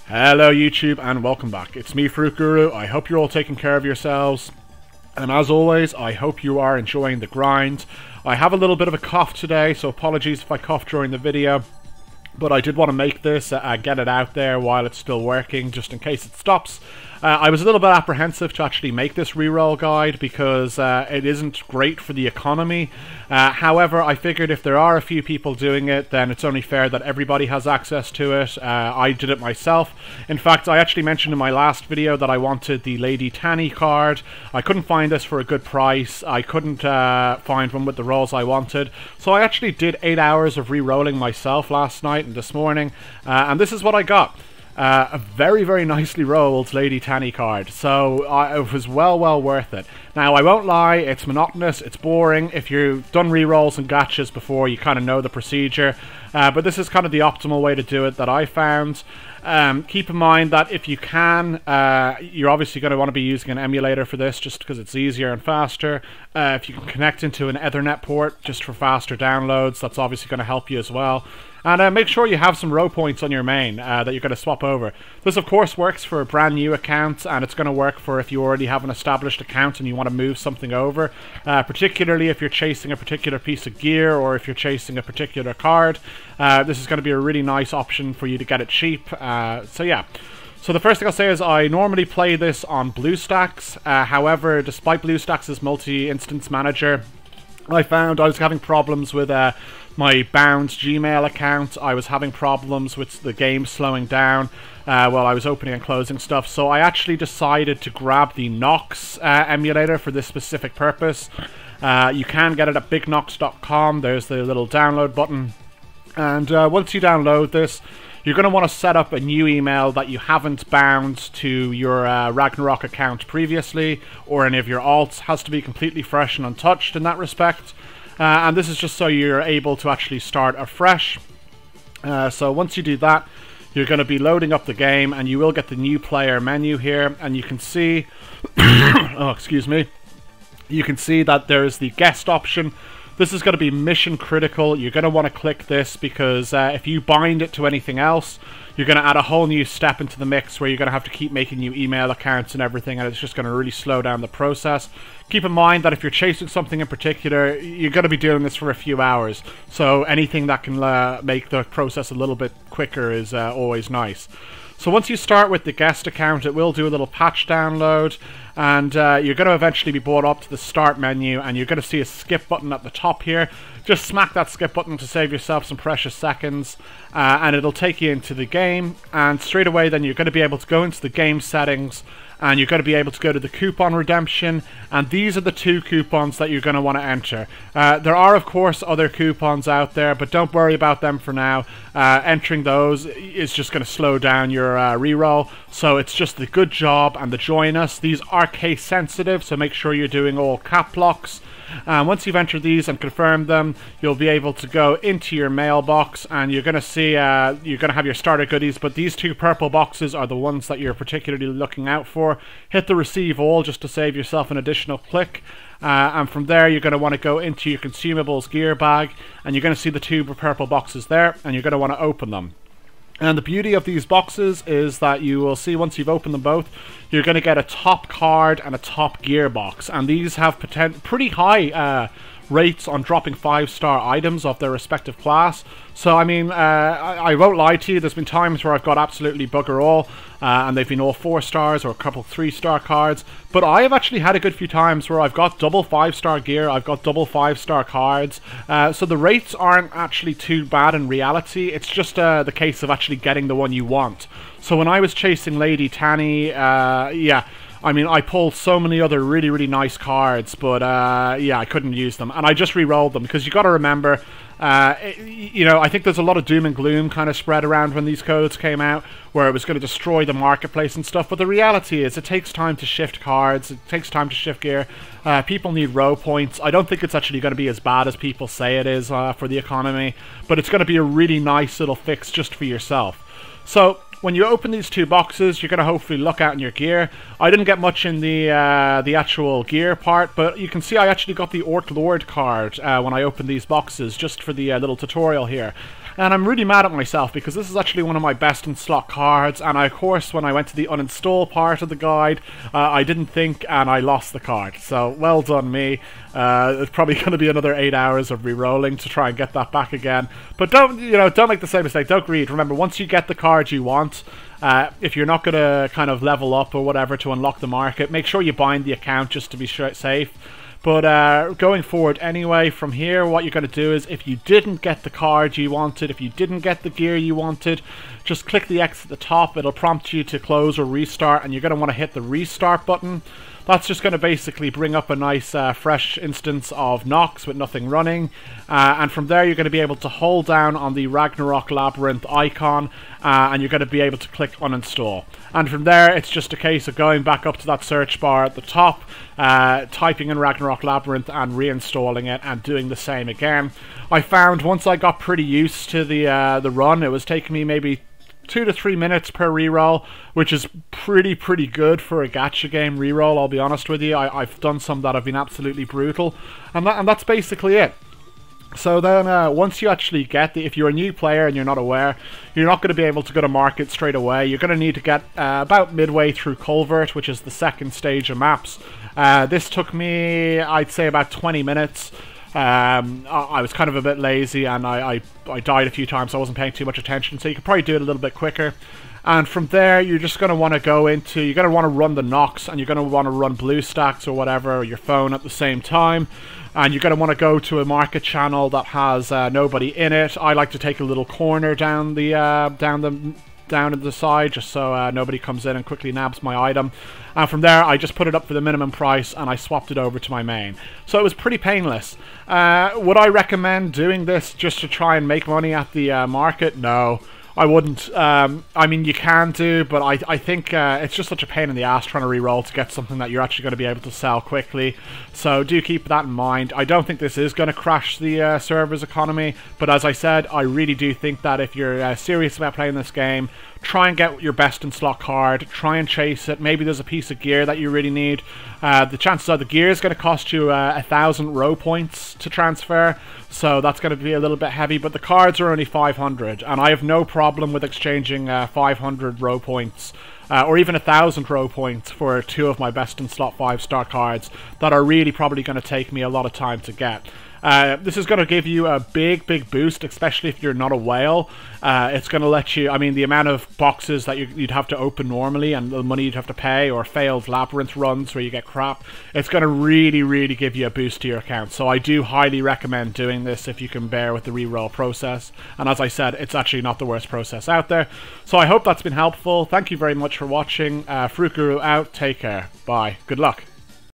Hello YouTube and welcome back. It's me, Fruit Guru. I hope you're all taking care of yourselves. And as always, I hope you are enjoying the grind. I have a little bit of a cough today, so apologies if I cough during the video. But I did want to make this, get it out there while it's still working, just in case it stops. I was a little bit apprehensive to actually make this reroll guide because it isn't great for the economy. However, I figured if there are a few people doing it, then it's only fair that everybody has access to it. I did it myself. In fact, I actually mentioned in my last video that I wanted the Lady Tanny card. I couldn't find this for a good price. I couldn't find one with the rolls I wanted. So I actually did 8 hours of re-rolling myself last night and this morning. And this is what I got. A very, very nicely rolled Lady Tanny card, so it was well worth it. Now, I won't lie, it's monotonous, it's boring. If you've done rerolls and gachas before, you kind of know the procedure, but this is kind of the optimal way to do it that I found. Keep in mind that if you can, you're obviously going to want to be using an emulator for this just because it's easier and faster. If you can connect into an Ethernet port just for faster downloads, that's obviously going to help you as well. And make sure you have some row points on your main that you're going to swap over. This of course works for brand new accounts, and it's going to work for if you already have an established account and you want to move something over. Particularly if you're chasing a particular piece of gear or if you're chasing a particular card. This is going to be a really nice option for you to get it cheap. So yeah. So the first thing I'll say is I normally play this on BlueStacks. However, despite BlueStacks' multi-instance manager, I found I was having problems with my bound Gmail account. I was having problems with the game slowing down while I was opening and closing stuff. So I actually decided to grab the Nox emulator for this specific purpose. You can get it at bignox.com. There's the little download button. And once you download this, you're going to want to set up a new email that you haven't bound to your Ragnarok account previously, or any of your alts. Has to be completely fresh and untouched in that respect. And this is just so you're able to actually start afresh. So once you do that, you're going to be loading up the game, and you will get the new player menu here, and you can see oh, excuse me, you can see that there's the guest option. This is going to be mission critical. You're going to want to click this because if you bind it to anything else, you're going to add a whole new step into the mix where you're going to have to keep making new email accounts and everything, and it's just going to really slow down the process. Keep in mind that if you're chasing something in particular, you're going to be doing this for a few hours, so anything that can make the process a little bit quicker is always nice. So once you start with the guest account, it will do a little patch download, and you're going to eventually be brought up to the start menu, and you're going to see a skip button at the top here. Just smack that skip button to save yourself some precious seconds, and it'll take you into the game, and straight away then you're going to be able to go into the game settings, and you're going to be able to go to the coupon redemption, and these are the 2 coupons that you're going to want to enter. There are of course other coupons out there, but don't worry about them for now. Entering those is just going to slow down your reroll, so it's just the good job and the join us. These are case sensitive, so make sure you're doing all cap locks. Once you've entered these and confirmed them, you'll be able to go into your mailbox, and you're going to see you're going to have your starter goodies, but these 2 purple boxes are the ones that you're particularly looking out for. Hit the receive all just to save yourself an additional click, and from there you're going to want to go into your consumables gear bag, and you're going to see the 2 purple boxes there, and you're going to want to open them. And the beauty of these boxes is that you will see once you've opened them both, you're going to get a top card and a top gear box. And these have pretty high rates on dropping 5-star items of their respective class. So I mean, I won't lie to you, there's been times where I've got absolutely bugger all, and they've been all 4 stars or a couple 3-star cards, but I have actually had a good few times where I've got double 5-star gear, I've got double 5-star cards, so the rates aren't actually too bad in reality. It's just the case of actually getting the one you want. So when I was chasing Lady Tanny, yeah, I mean, I pulled so many other really nice cards, but yeah, I couldn't use them, and I just re-rolled them because you got to remember, you know, I think there's a lot of doom and gloom kind of spread around when these codes came out, where it was going to destroy the marketplace and stuff, but the reality is it takes time to shift cards, it takes time to shift gear, people need row points. I don't think it's actually going to be as bad as people say it is for the economy, but it's going to be a really nice little fix just for yourself. So when you open these 2 boxes, you're going to hopefully look out in your gear. I didn't get much in the actual gear part, but you can see I actually got the Orc Lord card when I opened these boxes, just for the little tutorial here. And I'm really mad at myself because this is actually one of my best in slot cards, and of course when I went to the uninstall part of the guide, I didn't think and I lost the card. So well done me. It's probably going to be another 8 hours of re-rolling to try and get that back again. But don't make the same mistake. Don't greed. Remember, once you get the card you want, if you're not going to kind of level up or whatever to unlock the market, make sure you bind the account just to be safe. But going forward anyway, from here, what you're going to do is, if you didn't get the card you wanted, if you didn't get the gear you wanted, just click the X at the top. It'll prompt you to close or restart, and you're going to want to hit the restart button. That's just going to basically bring up a nice fresh instance of Nox with nothing running. And from there, you're going to be able to hold down on the Ragnarok Labyrinth icon, and you're going to be able to click uninstall. And from there, it's just a case of going back up to that search bar at the top, typing in Ragnarok Labyrinth and reinstalling it and doing the same again. I found once I got pretty used to the run, it was taking me maybe 2 to 3 minutes per reroll, which is pretty good for a gacha game reroll, I'll be honest with you. I've done some that have been absolutely brutal, and that's basically it. So then once you actually get if you're a new player and you're not aware, you're not going to be able to go to market straight away. You're going to need to get about midway through Culvert, which is the second stage of maps. This took me, I'd say, about 20 minutes. I was kind of a bit lazy, and I died a few times, so I wasn't paying too much attention, so you could probably do it a little bit quicker. And from there, you're just going to want to you're going to want to run the Nox, and you're going to want to run BlueStacks or whatever, or your phone at the same time. And you're going to want to go to a market channel that has nobody in it. I like to take a little corner down in the side, just so nobody comes in and quickly nabs my item. And from there, I just put it up for the minimum price, and I swapped it over to my main. So it was pretty painless. Would I recommend doing this just to try and make money at the market? No, I wouldn't. I mean, you can do, but I think it's just such a pain in the ass trying to reroll to get something that you're actually going to be able to sell quickly. So do keep that in mind. I don't think this is going to crash the server's economy, but as I said, I really do think that if you're serious about playing this game, try and get your best in slot card, try and chase it. Maybe there's a piece of gear that you really need. The chances are the gear is going to cost you 1,000 row points to transfer, so that's going to be a little bit heavy, but the cards are only 500, and I have no problem with exchanging 500 row points or even 1,000 row points for 2 of my best in slot 5-star cards that are really probably going to take me a lot of time to get. This is going to give you a big boost, especially if you're not a whale. It's going to let you, I mean, the amount of boxes that you'd have to open normally and the money you'd have to pay, or failed labyrinth runs where you get crap, it's going to really give you a boost to your account. So I do highly recommend doing this if you can bear with the reroll process. And as I said, it's actually not the worst process out there. So I hope that's been helpful. Thank you very much for watching. Fruit Guru out. Take care. Bye. Good luck.